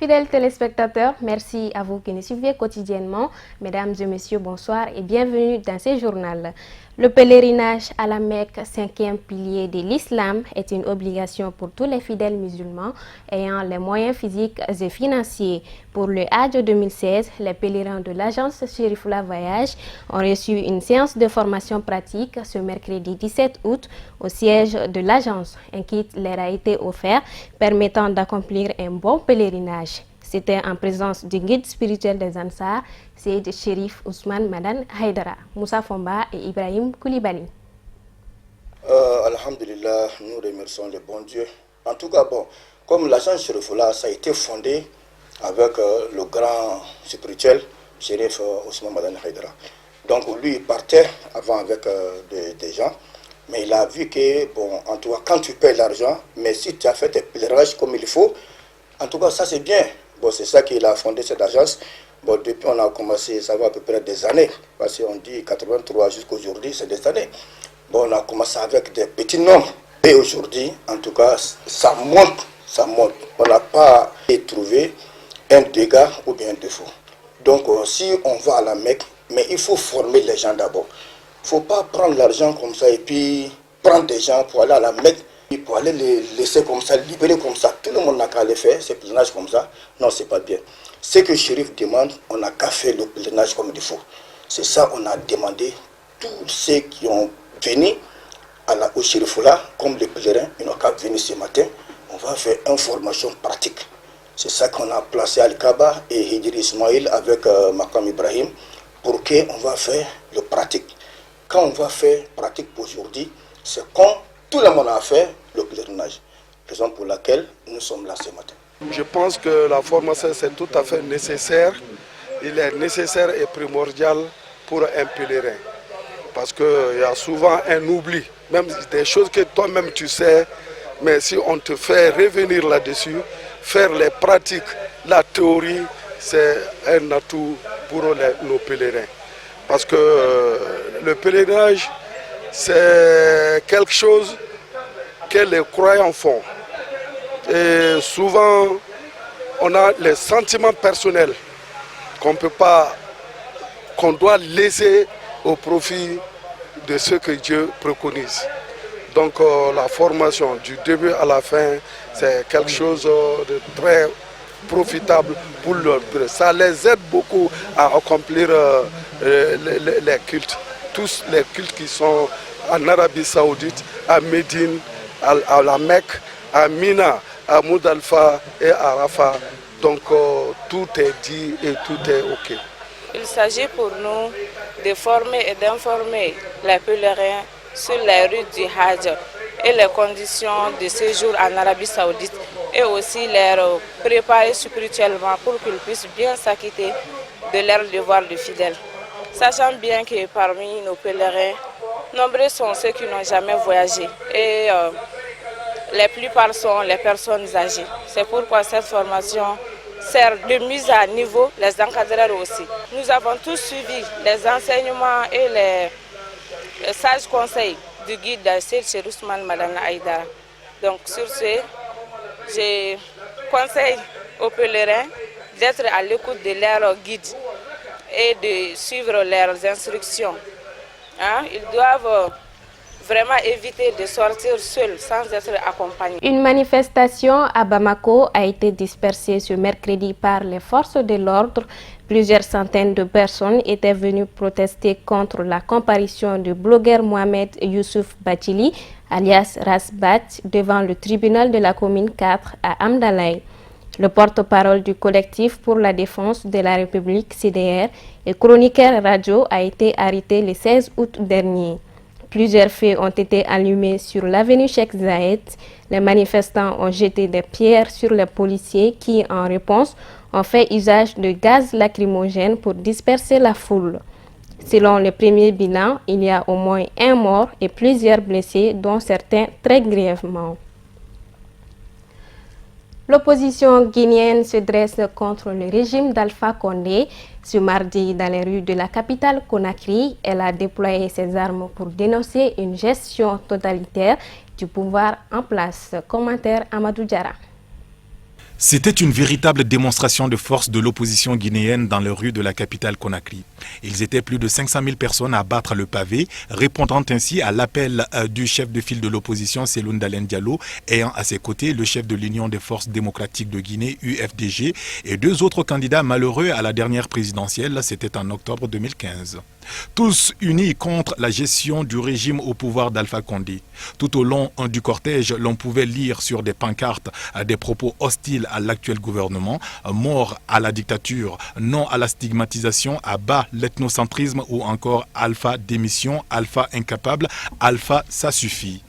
Fidèles téléspectateurs, merci à vous qui nous suivez quotidiennement. Mesdames et messieurs, bonsoir et bienvenue dans ce journal. Le pèlerinage à la Mecque, cinquième pilier de l'islam, est une obligation pour tous les fidèles musulmans ayant les moyens physiques et financiers. Pour le Hajj 2016, les pèlerins de l'agence Chérifula Voyage ont reçu une séance de formation pratique ce mercredi 17 août au siège de l'agence. Un kit leur a été offert permettant d'accomplir un bon pèlerinage. C'était en présence du guide spirituel des Ansar, Seyd Chérif Ousmane Madan Haïdara, Moussa Fomba et Ibrahim Koulibaly. Alhamdulillah, nous remercions le bon Dieu. En tout cas, comme l'agence Chérifula, ça a été fondé avec le grand spirituel, Chérif Ousmane Madan Haïdara. Donc lui, il partait avant avec des gens, mais il a vu que, en tout cas, quand tu payes l'argent, mais si tu as fait tes pèlerinages comme il faut, en tout cas, ça c'est bien. C'est ça qu'il a fondé cette agence. Depuis on a commencé, ça va à peu près des années, parce qu'on dit 83 jusqu'à aujourd'hui, c'est des années. On a commencé avec des petits noms. Et aujourd'hui, en tout cas, ça monte, ça monte. On n'a pas trouvé un dégât ou bien un défaut. Donc, si on va à la Mecque, mais il faut former les gens d'abord. Il ne faut pas prendre l'argent comme ça et puis prendre des gens pour aller à la Mecque. Pour aller les laisser comme ça, libérer comme ça, tout le monde n'a qu'à les faire, ces pèlerinages comme ça, non, c'est pas bien. Ce que le shérif demande, on n'a qu'à faire le pèlerinage comme il faut. C'est ça, on a demandé, tous ceux qui ont venu au shérif là, comme les pèlerins, ils n'ont qu'à venir ce matin, on va faire une formation pratique. C'est ça qu'on a placé Al-Kaaba et Hidri Ismail avec Makam Ibrahim, pour qu'on va faire le pratique. Quand on va faire pratique aujourd'hui, c'est quand tout le monde a fait le pèlerinage, raison pour laquelle nous sommes là ce matin. Je pense que la formation c'est tout à fait nécessaire. Il est nécessaire et primordial pour un pèlerin. Parce qu'il y a souvent un oubli, même des choses que toi-même tu sais, mais si on te fait revenir là-dessus, faire les pratiques, la théorie, c'est un atout pour nos pèlerins. Parce que le pèlerinage, c'est quelque chose que les croyants font. Et souvent, on a les sentiments personnels qu'on doit laisser au profit de ce que Dieu préconise. Donc la formation du début à la fin, c'est quelque chose de très profitable pour leur. Ça les aide beaucoup à accomplir les cultes. Tous les cultes qui sont en Arabie Saoudite, à Médine, à la Mecque, à Mina, à Moudalfa et à Rafah. Donc tout est dit et tout est OK. Il s'agit pour nous de former et d'informer les pèlerins sur les routes du Hajj et les conditions de séjour en Arabie Saoudite et aussi les préparer spirituellement pour qu'ils puissent bien s'acquitter de leurs devoirs de fidèles. Sachant bien que parmi nos pèlerins, nombreux sont ceux qui n'ont jamais voyagé et la plupart sont les personnes âgées. C'est pourquoi cette formation sert de mise à niveau les encadreurs aussi. Nous avons tous suivi les enseignements et les sages conseils du guide Seyd Chérif Ousmane Madan Haïdara. Donc sur ce, je conseille aux pèlerins d'être à l'écoute de leur guide et de suivre leurs instructions. Ils doivent vraiment éviter de sortir seuls sans être accompagnés. Une manifestation à Bamako a été dispersée ce mercredi par les forces de l'ordre. Plusieurs centaines de personnes étaient venues protester contre la comparution du blogueur Mohamed Youssouf Bachili, alias Rasbat, devant le tribunal de la commune 4 à Amdalaï. Le porte-parole du collectif pour la défense de la République CDR et chroniqueur radio a été arrêté le 16 août dernier. Plusieurs feux ont été allumés sur l'avenue Cheikh Zayed. Les manifestants ont jeté des pierres sur les policiers qui, en réponse, ont fait usage de gaz lacrymogène pour disperser la foule. Selon le premier bilan, il y a au moins un mort et plusieurs blessés, dont certains très grièvement. L'opposition guinéenne se dresse contre le régime d'Alpha Condé. Ce mardi, dans les rues de la capitale Conakry, elle a déployé ses armes pour dénoncer une gestion totalitaire du pouvoir en place. Commentaire Amadou Diarra. C'était une véritable démonstration de force de l'opposition guinéenne dans les rues de la capitale Conakry. Ils étaient plus de 500 000 personnes à battre le pavé, répondant ainsi à l'appel du chef de file de l'opposition, Cellou Dalein Diallo, ayant à ses côtés le chef de l'Union des forces démocratiques de Guinée, UFDG, et deux autres candidats malheureux à la dernière présidentielle, c'était en octobre 2015. Tous unis contre la gestion du régime au pouvoir d'Alpha Condé. Tout au long du cortège, l'on pouvait lire sur des pancartes des propos hostiles à l'actuel gouvernement, mort à la dictature, non à la stigmatisation, à bas l'ethnocentrisme ou encore Alpha démission, Alpha incapable, Alpha ça suffit.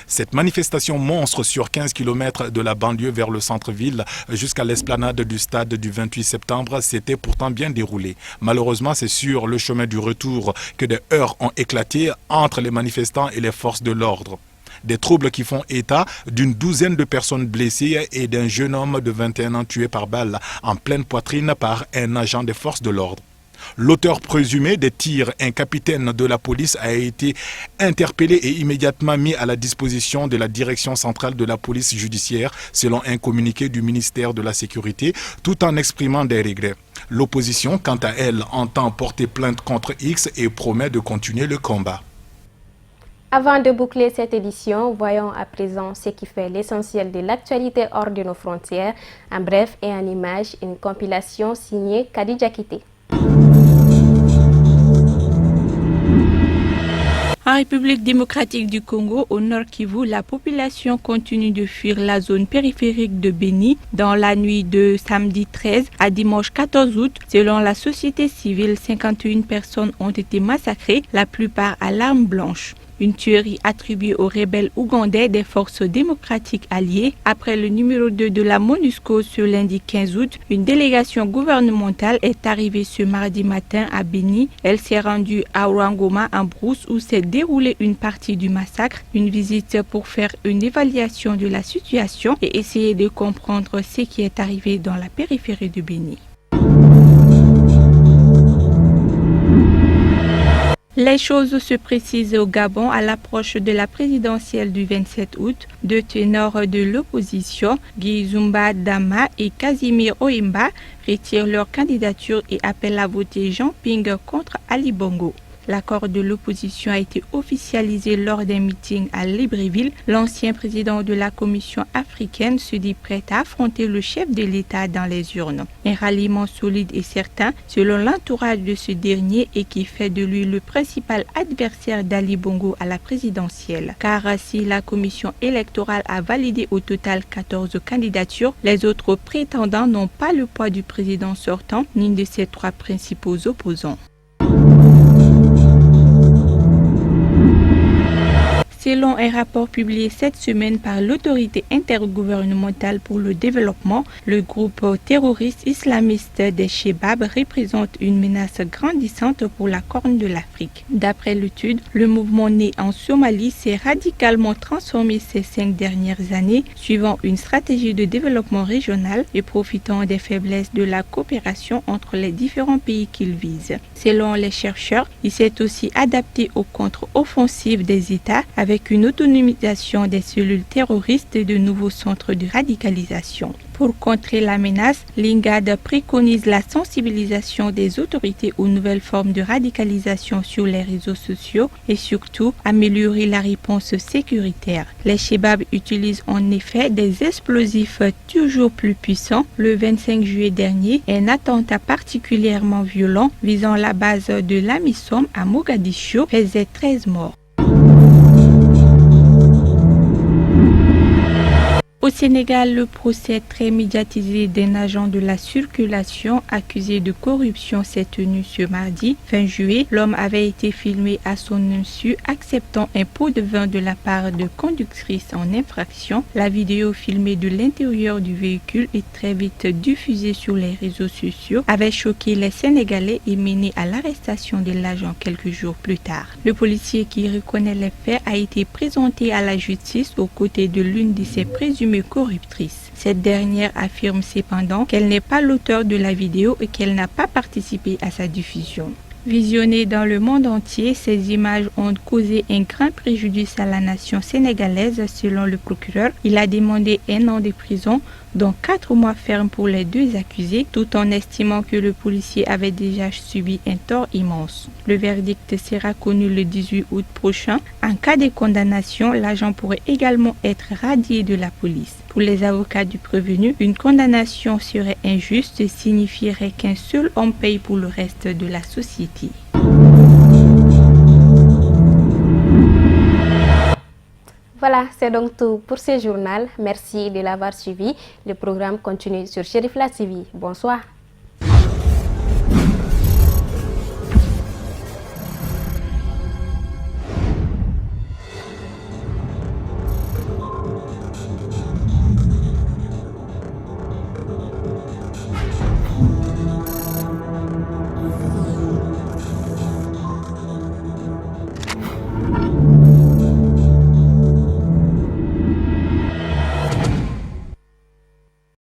Cette manifestation monstre sur 15 km de la banlieue vers le centre-ville jusqu'à l'esplanade du stade du 28 septembre s'était pourtant bien déroulée. Malheureusement, c'est sur le chemin du retour que des heurts ont éclaté entre les manifestants et les forces de l'ordre. Des troubles qui font état d'une douzaine de personnes blessées et d'un jeune homme de 21 ans tué par balle en pleine poitrine par un agent des forces de l'ordre. L'auteur présumé des tirs, un capitaine de la police, a été interpellé et immédiatement mis à la disposition de la direction centrale de la police judiciaire, selon un communiqué du ministère de la Sécurité, tout en exprimant des regrets. L'opposition, quant à elle, entend porter plainte contre X et promet de continuer le combat. Avant de boucler cette édition, voyons à présent ce qui fait l'essentiel de l'actualité hors de nos frontières. En bref et en images, une compilation signée Khadija Kité. En République démocratique du Congo, au Nord Kivu, la population continue de fuir la zone périphérique de Béni dans la nuit de samedi 13 à dimanche 14 août. Selon la société civile, 51 personnes ont été massacrées, la plupart à l'arme blanche. Une tuerie attribuée aux rebelles ougandais des forces démocratiques alliées. Après le numéro 2 de la MONUSCO ce lundi 15 août, une délégation gouvernementale est arrivée ce mardi matin à Béni. Elle s'est rendue à Ouangoma en brousse où s'est déroulée une partie du massacre. Une visite pour faire une évaluation de la situation et essayer de comprendre ce qui est arrivé dans la périphérie de Béni. Les choses se précisent au Gabon à l'approche de la présidentielle du 27 août. Deux ténors de l'opposition, Guy Zumba Dama et Casimir Oimba, retirent leur candidature et appellent à voter Jean Ping contre Ali Bongo. L'accord de l'opposition a été officialisé lors d'un meeting à Libreville. L'ancien président de la Commission africaine se dit prêt à affronter le chef de l'État dans les urnes. Un ralliement solide et certain selon l'entourage de ce dernier et qui fait de lui le principal adversaire d'Ali Bongo à la présidentielle. Car si la Commission électorale a validé au total 14 candidatures, les autres prétendants n'ont pas le poids du président sortant ni de ses trois principaux opposants. Selon un rapport publié cette semaine par l'autorité intergouvernementale pour le développement, le groupe terroriste islamiste des Chebab représente une menace grandissante pour la Corne de l'Afrique. D'après l'étude, le mouvement né en Somalie s'est radicalement transformé ces 5 dernières années, suivant une stratégie de développement régional et profitant des faiblesses de la coopération entre les différents pays qu'il vise. Selon les chercheurs, il s'est aussi adapté aux contre-offensives des États avec une autonomisation des cellules terroristes et de nouveaux centres de radicalisation. Pour contrer la menace, l'INGAD préconise la sensibilisation des autorités aux nouvelles formes de radicalisation sur les réseaux sociaux et surtout améliorer la réponse sécuritaire. Les Chebab utilisent en effet des explosifs toujours plus puissants. Le 25 juillet dernier, un attentat particulièrement violent visant la base de l'AMISOM à Mogadiscio faisait 13 morts. Au Sénégal, le procès très médiatisé d'un agent de la circulation accusé de corruption s'est tenu ce mardi. Fin juillet, l'homme avait été filmé à son insu acceptant un pot de vin de la part de conductrices en infraction. La vidéo filmée de l'intérieur du véhicule et très vite diffusée sur les réseaux sociaux avait choqué les Sénégalais et mené à l'arrestation de l'agent quelques jours plus tard. Le policier qui reconnaît les faits a été présenté à la justice aux côtés de l'une de ses présumées corruptrice. Cette dernière affirme cependant qu'elle n'est pas l'auteur de la vidéo et qu'elle n'a pas participé à sa diffusion. Visionnées dans le monde entier, ces images ont causé un grand préjudice à la nation sénégalaise, selon le procureur. Il a demandé 1 an de prison, dont 4 mois fermes pour les 2 accusés, tout en estimant que le policier avait déjà subi un tort immense. Le verdict sera connu le 18 août prochain. En cas de condamnation, l'agent pourrait également être radié de la police. Pour les avocats du prévenu, une condamnation serait injuste et signifierait qu'un seul homme paye pour le reste de la société. Voilà, c'est donc tout pour ce journal. Merci de l'avoir suivi. Le programme continue sur Chérifla TV. Bonsoir.